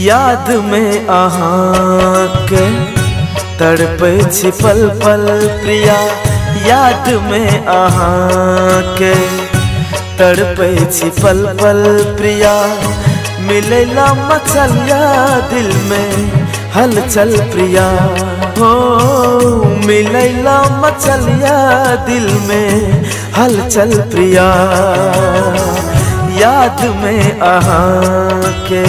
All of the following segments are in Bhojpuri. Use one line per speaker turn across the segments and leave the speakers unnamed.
याद में अहाँ के तड़पै छी पल पल प्रिया, याद में अहाँ के तड़पै छी पल पल प्रिया। मिलेला मचलिया दिल में हलचल प्रिया, हो मिलेला मचलिया दिल में हलचल प्रिया। याद में अहाँ के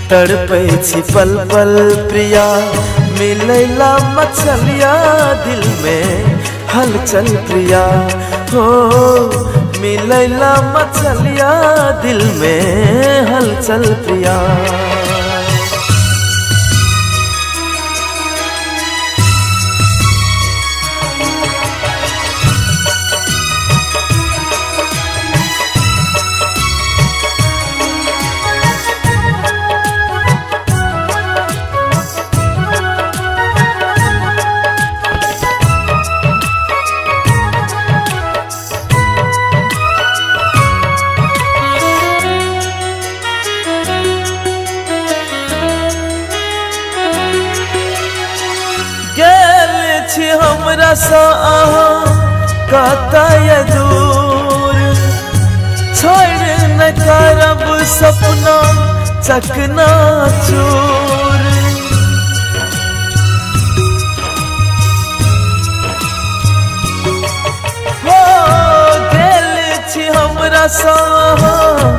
तड़पै छी पल पल प्रिया, मिलेला मचलिया दिल में हलचल प्रिया, हो मिलेला मचलिया दिल में हलचल प्रिया। हमरा सा अहाँ कतय दूर, छोड़ न करब सपना चकना चूर। हो गेल छी हमरा सा अहाँ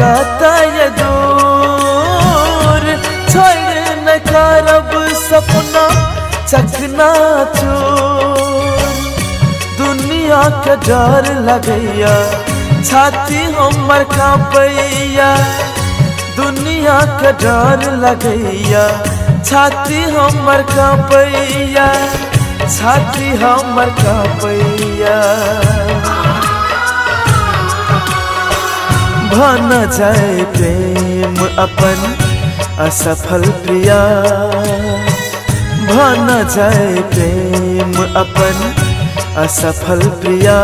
कतय दूर, छोड़ न करब सपना चकना चूर। दुनिया के डर लगैया छाती हमर कांपैया, दुनिया के डर लगैया छाती हमर कांपैया, छाती हमर कांपैया। भन जाए प्रेम अपन असफल प्रिया, भन जाए प्रेम अपन असफल प्रिया।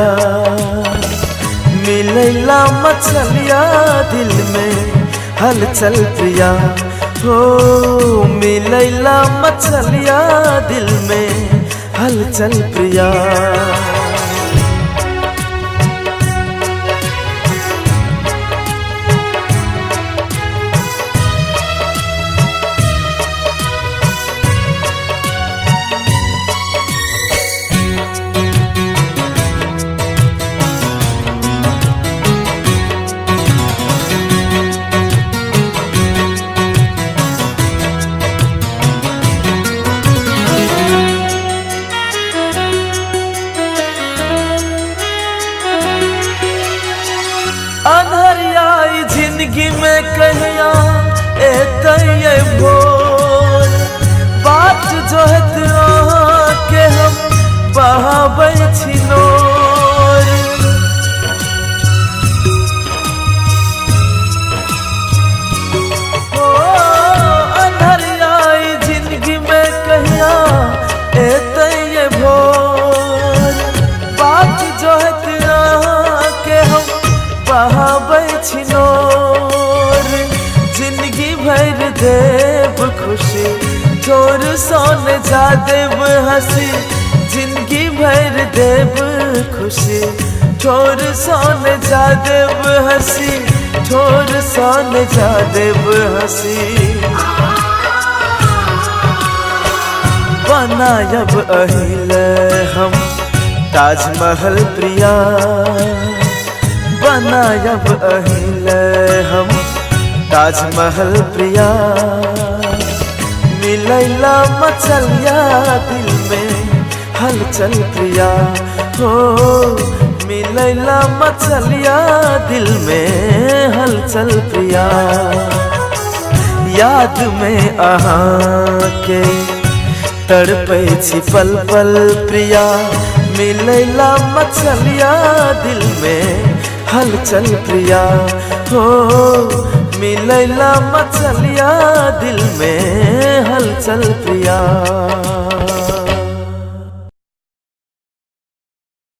मिलेला मचलिया दिल में हलचल प्रिया, हो मिलेला मचलिया दिल में हलचल प्रिया। अनहरियाई जिंदगी में कहिया एतै भोर, बात जोहत अहाँ के हम बहाबै छी नोर। ओ अनहरियाई जिंदगी में कहिया एतै भोर, बात जोहत अहाँ के हम बहाबै छी नोर। जिंदगी भर देव खुशी छोर सोन जा देव हंसी, जिंदगी भर देव खुशी छोर सोन जा देव हंसी, छोर सोन जा देव हंसी। बनायब अहिल हम ताजमहल प्रिया, बनायब अहिल हम ताजमहल प्रिया। मिलेला मचलिया दिल में हलचल प्रिया, हो मिलेला मचलिया दिल में हलचल प्रिया। याद में अहाँ के तड़पै छी पल पल प्रिया, मिलेला मचलिया दिल में हलचल प्रिया, हो मिलेला मचलिया दिल में हलचल प्रिया।